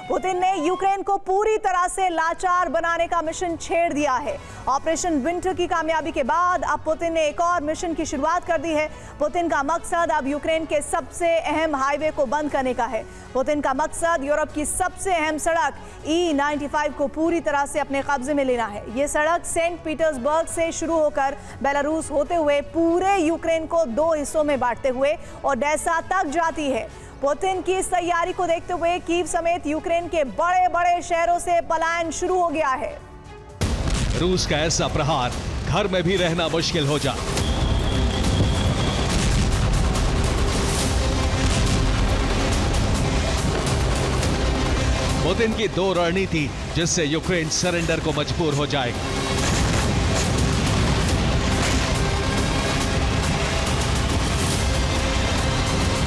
Putin ने Ukraine को पूरी तरह से लाचार बनाने का मिशन छेड़ दिया है। ऑपरेशन विंटर की कामयाबी के बाद अब पुतिन ने एक और मिशन की शुरुआत कर दी है। पुतिन का मकसद अब यूक्रेन के सबसे अहम हाईवे को बंद करने का है। पुतिन का मकसद यूरोप की सबसे अहम सड़क E95 को पूरी तरह से अपने कब्जे में लेना है। ये सड़क सेंट पीटर्सबर्ग से शुरू होकर बेलारूस होते हुए पूरे यूक्रेन को 2 हिस्सों में बांटते हुए ओडेसा तक जाती है। पुतिन की इस तैयारी को देखते हुए कीव समेत यूक्रेन के बड़े बड़े शहरों से पलायन शुरू हो गया है। रूस का ऐसा प्रहार घर में भी रहना मुश्किल हो जाए। पुतिन की 2 रणनीति जिससे यूक्रेन सरेंडर को मजबूर हो जाएगा।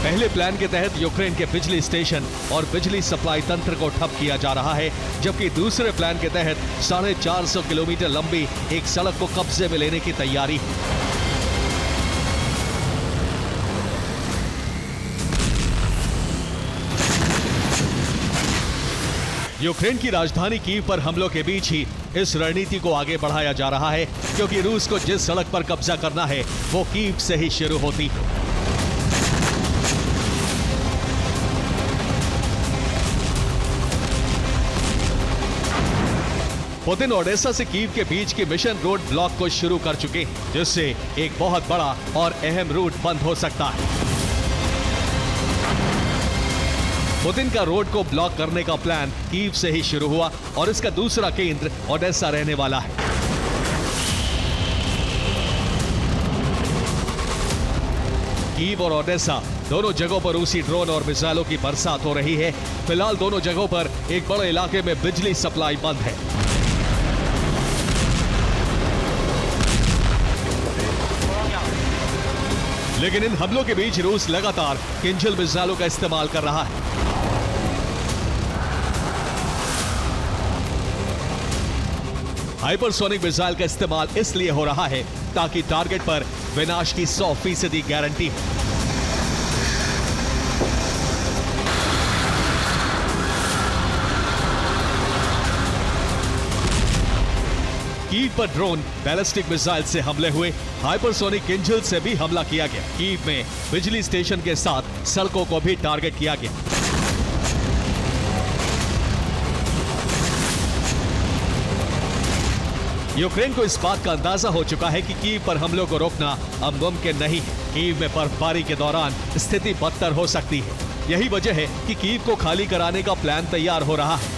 पहले प्लान के तहत यूक्रेन के बिजली स्टेशन और बिजली सप्लाई तंत्र को ठप किया जा रहा है, जबकि दूसरे प्लान के तहत 450 किलोमीटर लंबी एक सड़क को कब्जे में लेने की तैयारी है। यूक्रेन की राजधानी कीव पर हमलों के बीच ही इस रणनीति को आगे बढ़ाया जा रहा है, क्योंकि रूस को जिस सड़क पर कब्जा करना है वो कीव से ही शुरू होती है। पुतिन ओडेसा से कीव के बीच के मिशन रोड ब्लॉक को शुरू कर चुके हैं, जिससे एक बहुत बड़ा और अहम रूट बंद हो सकता है। पुतिन का रोड को ब्लॉक करने का प्लान कीव से ही शुरू हुआ और इसका दूसरा केंद्र ओडेसा रहने वाला है। कीव और ओडेसा दोनों जगहों पर रूसी ड्रोन और मिसाइलों की बरसात हो रही है। फिलहाल दोनों जगहों पर एक बड़े इलाके में बिजली सप्लाई बंद है। लेकिन इन हमलों के बीच रूस लगातार किंजल मिसाइलों का इस्तेमाल कर रहा है। हाइपरसोनिक मिसाइल का इस्तेमाल इसलिए हो रहा है ताकि टारगेट पर विनाश की 100% गारंटी हो। कीव पर ड्रोन बैलिस्टिक मिसाइल से हमले हुए। हाइपरसोनिक किंजल से भी हमला किया गया। कीव में बिजली स्टेशन के साथ सड़कों को भी टारगेट किया गया। यूक्रेन को इस बात का अंदाजा हो चुका है कि कीव पर हमलों को रोकना अब मुमकिन नहीं है। कीव में बर्फबारी के दौरान स्थिति बदतर हो सकती है। यही वजह है कि कीव को खाली कराने का प्लान तैयार हो रहा है।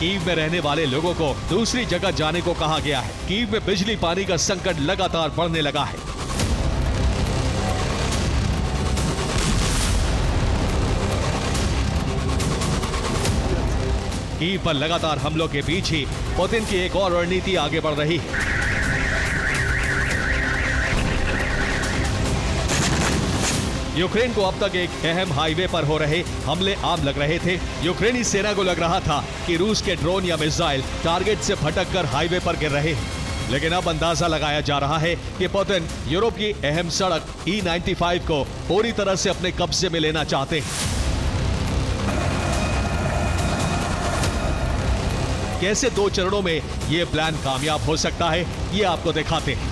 कीव में रहने वाले लोगों को दूसरी जगह जाने को कहा गया है। कीव में बिजली पानी का संकट लगातार बढ़ने लगा है। कीव पर लगातार हमलों के बीच ही पुतिन की एक और रणनीति आगे बढ़ रही है। यूक्रेन को अब तक एक अहम हाईवे पर हो रहे हमले आम लग रहे थे। यूक्रेनी सेना को लग रहा था कि रूस के ड्रोन या मिसाइल टारगेट से भटककर हाईवे पर गिर रहे हैं। लेकिन अब अंदाजा लगाया जा रहा है कि पुतिन यूरोप की अहम सड़क E95 को पूरी तरह से अपने कब्जे में लेना चाहते हैं। कैसे 2 चरणों में यह प्लान कामयाब हो सकता है, ये आपको दिखाते हैं।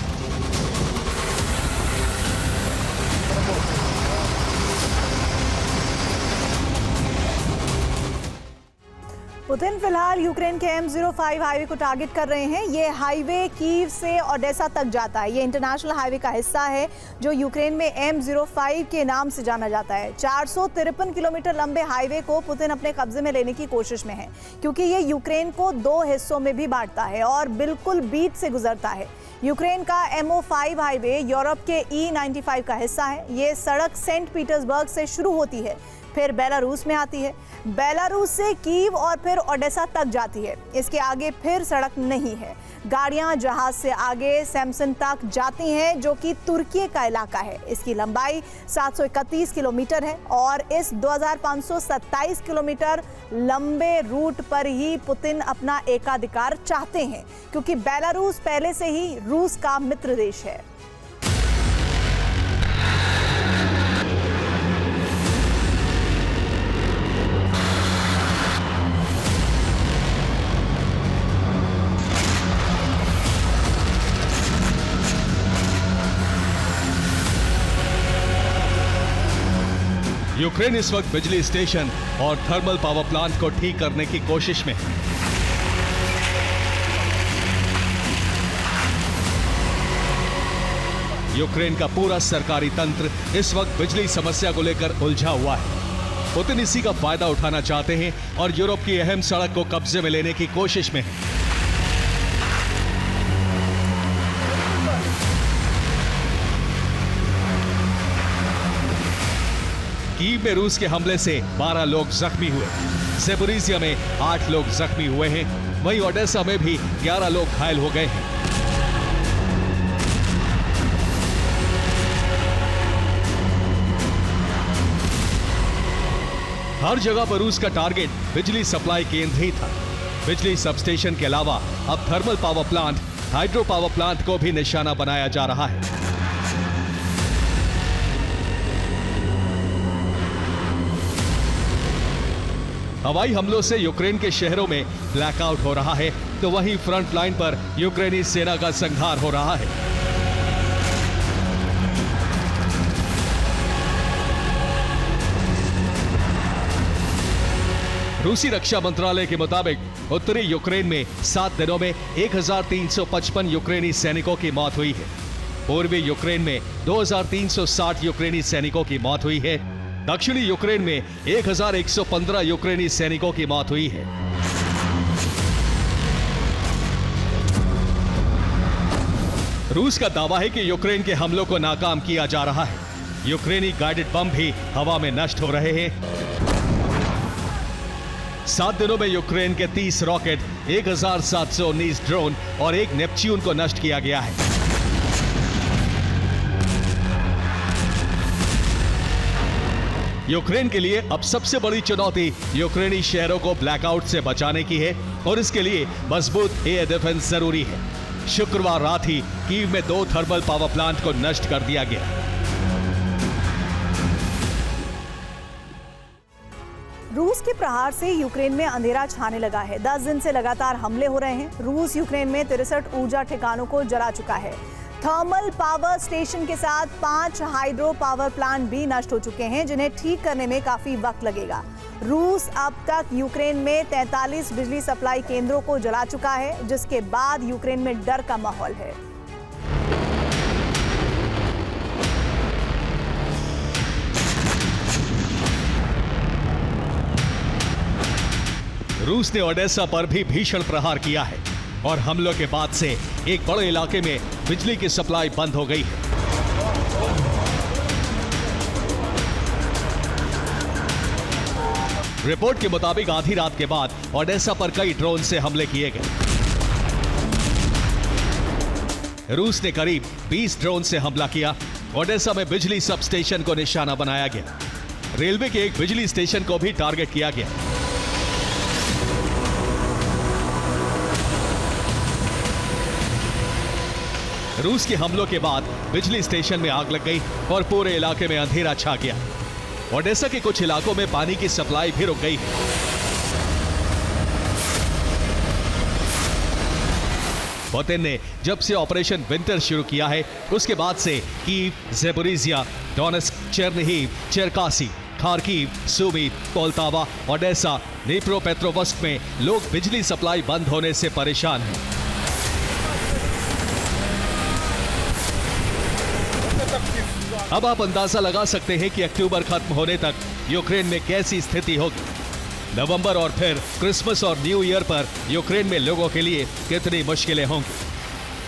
पुतिन फिलहाल यूक्रेन के M05 हाईवे को टारगेट कर रहे हैं। ये हाईवे कीव से ओडेसा तक जाता है। ये इंटरनेशनल हाईवे का हिस्सा है जो यूक्रेन में M05 के नाम से जाना जाता है। 453 किलोमीटर लंबे हाईवे को पुतिन अपने कब्जे में लेने की कोशिश में है, क्योंकि ये यूक्रेन को 2 हिस्सों में भी बांटता है और बिल्कुल बीच से गुजरता है। यूक्रेन का M05 हाईवे यूरोप के E95 का हिस्सा है। ये सड़क सेंट पीटर्सबर्ग से शुरू होती है, फिर बेलारूस में आती है, बेलारूस से कीव और फिर ओडेसा तक जाती है। इसके आगे फिर सड़क नहीं है। गाड़ियां जहाज से आगे सैमसन तक जाती हैं, जो कि तुर्की का इलाका है। इसकी लंबाई 731 किलोमीटर है और इस 2527 किलोमीटर लंबे रूट पर ही पुतिन अपना एकाधिकार चाहते हैं, क्योंकि बेलारूस पहले से ही रूस का मित्र देश है। यूक्रेन इस वक्त बिजली स्टेशन और थर्मल पावर प्लांट को ठीक करने की कोशिश में है। यूक्रेन का पूरा सरकारी तंत्र इस वक्त बिजली समस्या को लेकर उलझा हुआ है। पुतिन इसी का फायदा उठाना चाहते हैं और यूरोप की अहम सड़क को कब्जे में लेने की कोशिश में है। कीव में रूस के हमले से 12 लोग जख्मी हुए। ज़ेपोरिज़िया में 8 लोग जख्मी हुए हैं। वहीं ओडेसा में भी 11 लोग घायल हो गए हैं। हर जगह पर रूस का टारगेट बिजली सप्लाई केंद्र ही था। बिजली सबस्टेशन के अलावा अब thermal power plant, hydro power plant को भी निशाना बनाया जा रहा है। हवाई हमलों से यूक्रेन के शहरों में ब्लैकआउट हो रहा है, तो वहीं फ्रंट लाइन पर यूक्रेनी सेना का संहार हो रहा है। रूसी रक्षा मंत्रालय के मुताबिक उत्तरी यूक्रेन में 7 दिनों में 1355 यूक्रेनी सैनिकों की मौत हुई है। पूर्वी यूक्रेन में 2360 यूक्रेनी सैनिकों की मौत हुई है। दक्षिणी यूक्रेन में 1115 यूक्रेनी सैनिकों की मौत हुई है। रूस का दावा है कि यूक्रेन के हमलों को नाकाम किया जा रहा है। यूक्रेनी गाइडेड बम भी हवा में नष्ट हो रहे हैं। 7 दिनों में यूक्रेन के 30 रॉकेट, 1719 ड्रोन और 1 नेपच्यून को नष्ट किया गया है। यूक्रेन के लिए अब सबसे बड़ी चुनौती यूक्रेनी शहरों को ब्लैकआउट से बचाने की है और इसके लिए मजबूत एयर डिफेंस जरूरी है। शुक्रवार रात ही कीव में 2 थर्मल पावर प्लांट को नष्ट कर दिया गया। रूस के प्रहार से यूक्रेन में अंधेरा छाने लगा है। 10 दिन से लगातार हमले हो रहे हैं। रूस यूक्रेन में 63 ऊर्जा ठिकानों को जला चुका है। थर्मल पावर स्टेशन के साथ 5 हाइड्रो पावर प्लांट भी नष्ट हो चुके हैं, जिन्हें ठीक करने में काफी वक्त लगेगा। रूस अब तक यूक्रेन में 43 बिजली सप्लाई केंद्रों को जला चुका है, जिसके बाद यूक्रेन में डर का माहौल है। रूस ने ओडेसा पर भी भीषण प्रहार किया है और हमलों के बाद से एक बड़े इलाके में बिजली की सप्लाई बंद हो गई है। रिपोर्ट के मुताबिक आधी रात के बाद ओडेसा पर कई ड्रोन से हमले किए गए। रूस ने करीब 20 ड्रोन से हमला किया। ओडेसा में बिजली सब स्टेशन को निशाना बनाया गया। रेलवे के एक बिजली स्टेशन को भी टारगेट किया गया। रूस के हमलों के बाद बिजली स्टेशन में आग लग गई और पूरे इलाके में अंधेरा छा गया। ओडेसा के कुछ इलाकों में पानी की सप्लाई भी रुक गई। पुतिन ने जब से ऑपरेशन विंटर शुरू किया है, उसके बाद से Kyiv, Zaporizhzhia, Donetsk, Chernihiv, Cherkasy, Kharkiv, Sumy, Poltava, Odesa, Dnipropetrovsk में लोग बिजली सप्लाई बंद होने से परेशान हैं। अब आप अंदाजा लगा सकते हैं कि अक्टूबर खत्म होने तक यूक्रेन में कैसी स्थिति होगी। नवंबर और फिर क्रिसमस और न्यू ईयर पर यूक्रेन में लोगों के लिए कितनी मुश्किलें होंगी।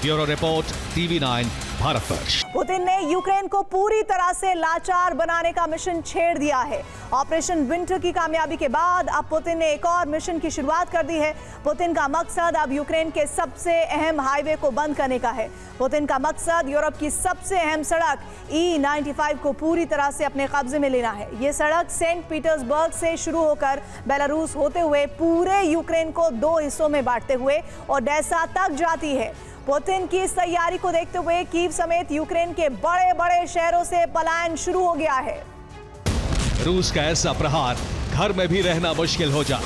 Bureau report, TV9 Bharatvarsh. Putin ने यूक्रेन को पूरी तरह से लाचार बनाने का मिशन छेड़ दिया है। ऑपरेशन विंटर की कामयाबी के बाद अब पुतिन ने एक और मिशन की शुरुआत कर दी है। पुतिन का मकसद अब यूक्रेन के सबसे अहम हाईवे को बंद करने का है। पुतिन का मकसद यूरोप की सबसे अहम सड़क E95 को पूरी तरह से अपने कब्जे में लेना है। ये सड़क सेंट पीटर्सबर्ग से शुरू होकर बेलारूस होते हुए पूरे यूक्रेन को 2 हिस्सों में बांटते हुए ओडेसा तक जाती है। पुतिन की इस तैयारी को देखते हुए कीव समेत यूक्रेन के बड़े बड़े शहरों से पलायन शुरू हो गया है। रूस का ऐसा प्रहार घर में भी रहना मुश्किल हो जाए।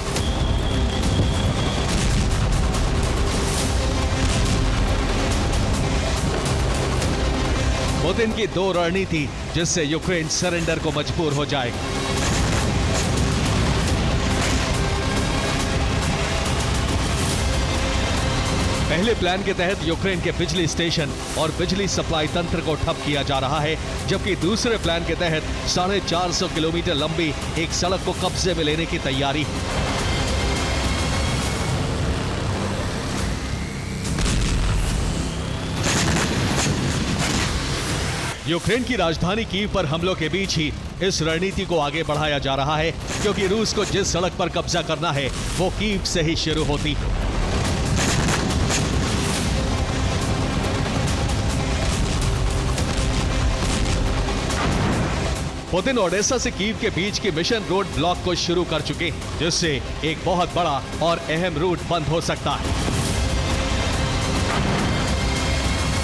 पुतिन की 2 रणनीति जिससे यूक्रेन सरेंडर को मजबूर हो जाएगा। पहले प्लान के तहत यूक्रेन के बिजली स्टेशन और बिजली सप्लाई तंत्र को ठप किया जा रहा है, जबकि दूसरे प्लान के तहत 450 किलोमीटर लंबी एक सड़क को कब्जे में लेने की तैयारी है। यूक्रेन की राजधानी कीव पर हमलों के बीच ही इस रणनीति को आगे बढ़ाया जा रहा है, क्योंकि रूस को जिस सड़क पर कब्जा करना है वो कीव से ही शुरू होती है। पुतिन ओडेसा से कीव के बीच की मिशन रोड ब्लॉक को शुरू कर चुके हैं, जिससे एक बहुत बड़ा और अहम रूट बंद हो सकता है।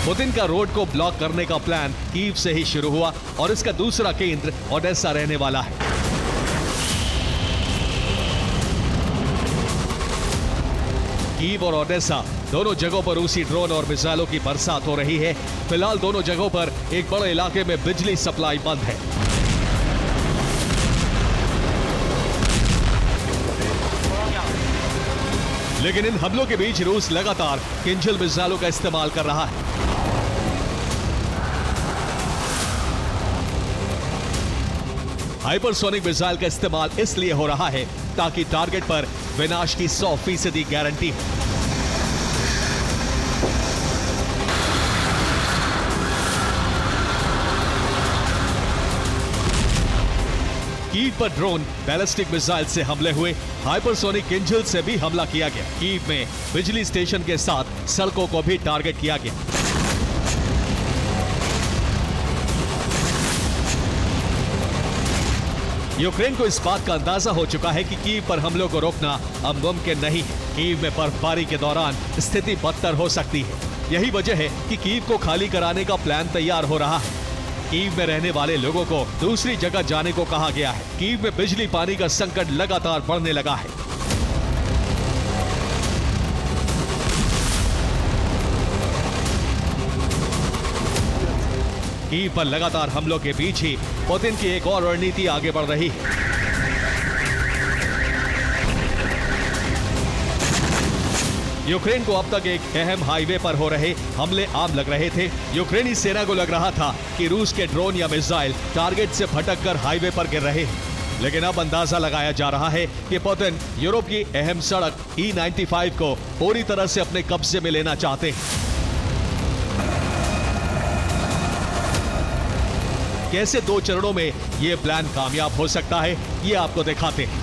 पुतिन का रोड को ब्लॉक करने का प्लान कीव से ही शुरू हुआ और इसका दूसरा केंद्र ओडेसा रहने वाला है। कीव और ओडेसा दोनों जगहों पर रूसी ड्रोन और मिसाइलों की बरसात हो रही है। फिलहाल दोनों जगहों पर एक बड़े इलाके में बिजली सप्लाई बंद है। लेकिन इन हमलों के बीच रूस लगातार किंजल मिसाइलों का इस्तेमाल कर रहा है। हाइपरसोनिक मिसाइल का इस्तेमाल इसलिए हो रहा है ताकि टारगेट पर विनाश की 100% गारंटी हो। कीव पर ड्रोन बैलिस्टिक मिसाइल से हमले हुए, हाइपरसोनिक किंजल से भी हमला किया गया। कीव में बिजली स्टेशन के साथ सड़कों को भी टारगेट किया गया। यूक्रेन को इस बात का अंदाजा हो चुका है कि कीव पर हमलों को रोकना अब मुमकिन नहीं है। कीव में बर्फबारी के दौरान स्थिति बदतर हो सकती है। यही वजह है कि कीव को खाली कराने का प्लान तैयार हो रहा है। कीव में रहने वाले लोगों को दूसरी जगह जाने को कहा गया है। कीव में बिजली पानी का संकट लगातार बढ़ने लगा है। कीव पर लगातार हमलों के बीच ही पुतिन की एक और रणनीति आगे बढ़ रही है। यूक्रेन को अब तक एक अहम हाईवे पर हो रहे हमले आम लग रहे थे। यूक्रेनी सेना को लग रहा था कि रूस के ड्रोन या मिसाइल टारगेट से भटककर हाईवे पर गिर रहे हैं। लेकिन अब अंदाजा लगाया जा रहा है कि पुतिन यूरोप की अहम सड़क E95 को पूरी तरह से अपने कब्जे में लेना चाहते हैं। कैसे 2 चरणों में यह प्लान कामयाब हो सकता है, ये आपको दिखाते हैं।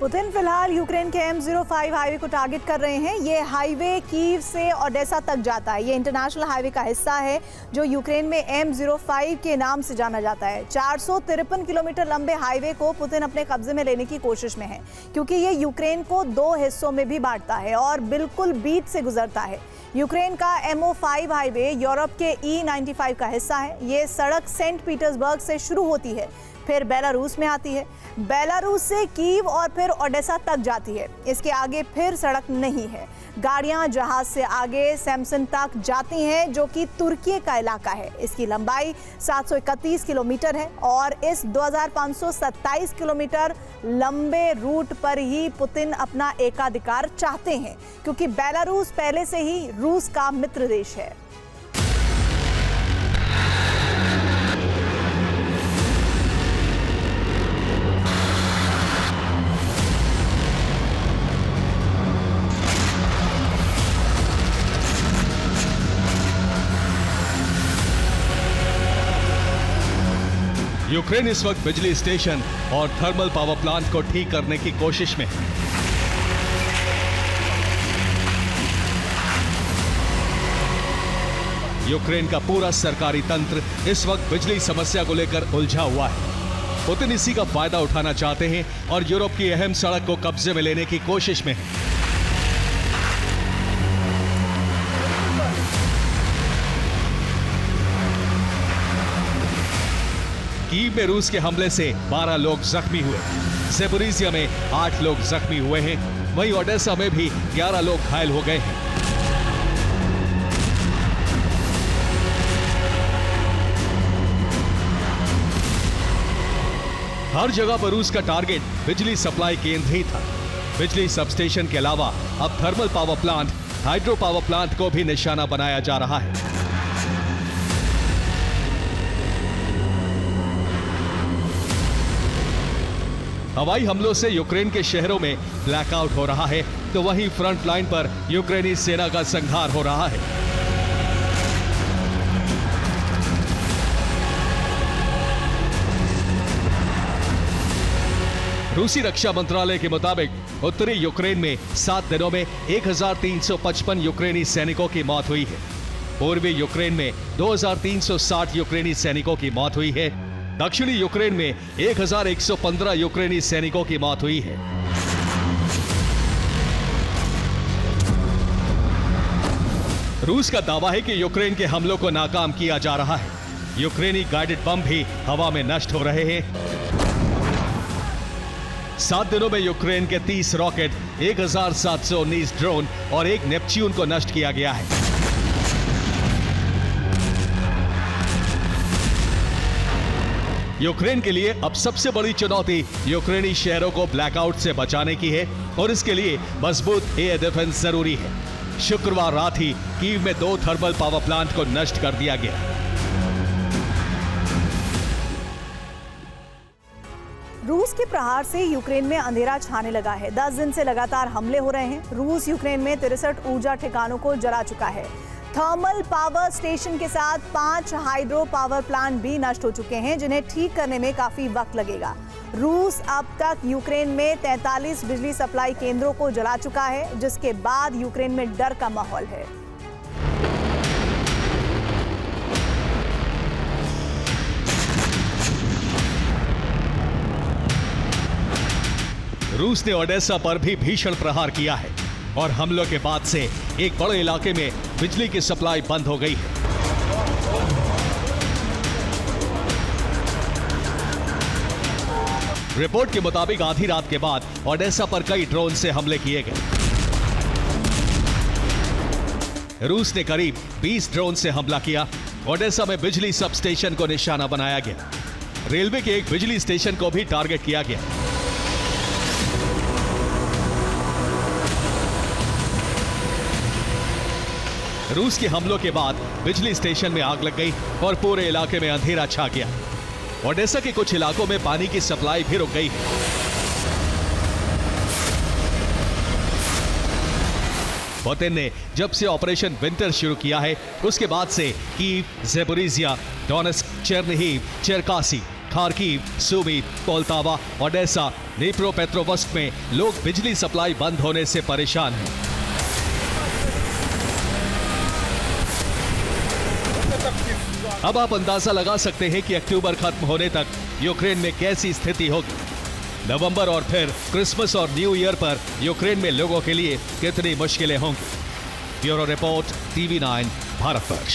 पुतिन फिलहाल यूक्रेन के M05 हाईवे को टारगेट कर रहे हैं। ये हाईवे कीव से ओडेसा तक जाता है। ये इंटरनेशनल हाईवे का हिस्सा है जो यूक्रेन में M05 के नाम से जाना जाता है। 453 किलोमीटर लंबे हाईवे को पुतिन अपने कब्जे में लेने की कोशिश में है, क्योंकि ये यूक्रेन को 2 हिस्सों में भी बांटता है और बिल्कुल बीच से गुजरता है। यूक्रेन का M05 हाईवे यूरोप के E95 का हिस्सा है। ये सड़क सेंट पीटर्सबर्ग से शुरू होती है, फिर बेलारूस में आती है, बेलारूस से कीव और फिर ओडेसा तक जाती है। इसके आगे फिर सड़क नहीं है। गाड़ियां जहाज से आगे सैमसन तक जाती हैं, जो कि तुर्की का इलाका है। इसकी लंबाई 731 किलोमीटर है और इस 2527 किलोमीटर लंबे रूट पर ही पुतिन अपना एकाधिकार चाहते हैं, क्योंकि बेलारूस पहले से ही रूस का मित्र देश है। यूक्रेन इस वक्त बिजली स्टेशन और थर्मल पावर प्लांट को ठीक करने की कोशिश में है। यूक्रेन का पूरा सरकारी तंत्र इस वक्त बिजली समस्या को लेकर उलझा हुआ है। पुतिन इसी का फायदा उठाना चाहते हैं और यूरोप की अहम सड़क को कब्जे में लेने की कोशिश में है। कीव में रूस के हमले से 12 लोग जख्मी हुए। ज़ेपोरिज़िया में 8 लोग जख्मी हुए हैं। वहीं ओडेसा में भी 11 लोग घायल हो गए हैं। हर जगह पर रूस का टारगेट बिजली सप्लाई केंद्र ही था। बिजली सबस्टेशन के अलावा अब thermal power plant, hydro power plant को भी निशाना बनाया जा रहा है। हवाई हमलों से यूक्रेन के शहरों में ब्लैकआउट हो रहा है, तो वहीं फ्रंट लाइन पर यूक्रेनी सेना का संहार हो रहा है। रूसी रक्षा मंत्रालय के मुताबिक उत्तरी यूक्रेन में 7 दिनों में 1355 यूक्रेनी सैनिकों की मौत हुई है। पूर्वी यूक्रेन में 2360 यूक्रेनी सैनिकों की मौत हुई है। दक्षिणी यूक्रेन में 1115 यूक्रेनी सैनिकों की मौत हुई है। रूस का दावा है कि यूक्रेन के हमलों को नाकाम किया जा रहा है। यूक्रेनी गाइडेड बम भी हवा में नष्ट हो रहे हैं। 7 दिनों में यूक्रेन के 30 रॉकेट, 1719 ड्रोन और 1 नेपच्यून को नष्ट किया गया है। यूक्रेन के लिए अब सबसे बड़ी चुनौती यूक्रेनी शहरों को ब्लैकआउट से बचाने की है और इसके लिए मजबूत एयर डिफेंस जरूरी है। शुक्रवार रात ही कीव में 2 थर्मल पावर प्लांट को नष्ट कर दिया गया। रूस के प्रहार से यूक्रेन में अंधेरा छाने लगा है। 10 दिन से लगातार हमले हो रहे हैं। रूस यूक्रेन में 63 ऊर्जा ठिकानों को जला चुका है। थर्मल पावर स्टेशन के साथ 5 हाइड्रो पावर प्लांट भी नष्ट हो चुके हैं, जिन्हें ठीक करने में काफी वक्त लगेगा। रूस अब तक यूक्रेन में 43 बिजली सप्लाई केंद्रों को जला चुका है, जिसके बाद यूक्रेन में डर का माहौल है। रूस ने ओडेसा पर भी भीषण प्रहार किया है और हमलों के बाद से एक बड़े इलाके में बिजली की सप्लाई बंद हो गई है। रिपोर्ट के मुताबिक आधी रात के बाद ओडेसा पर कई ड्रोन से हमले किए गए। रूस ने करीब 20 ड्रोन से हमला किया। ओडेसा में बिजली सब स्टेशन को निशाना बनाया गया। रेलवे के एक बिजली स्टेशन को भी टारगेट किया गया। रूस के हमलों के बाद बिजली स्टेशन में आग लग गई और पूरे इलाके में अंधेरा छा गया। ओडेसा के कुछ इलाकों में पानी की सप्लाई भी रुक गई। पुतिन ने जब से ऑपरेशन विंटर शुरू किया है, उसके बाद से Kyiv, Zaporizhzhia, Donetsk, Chernihiv, Cherkasy, Kharkiv, Sumy, Poltava, Odesa, Dnipropetrovsk में लोग बिजली सप्लाई बंद होने से परेशान हैं। अब आप अंदाजा लगा सकते हैं कि अक्टूबर खत्म होने तक यूक्रेन में कैसी स्थिति होगी। नवंबर और फिर क्रिसमस और न्यू ईयर पर यूक्रेन में लोगों के लिए कितनी मुश्किलें होंगी। Bureau report, TV9 Bharatvarsh.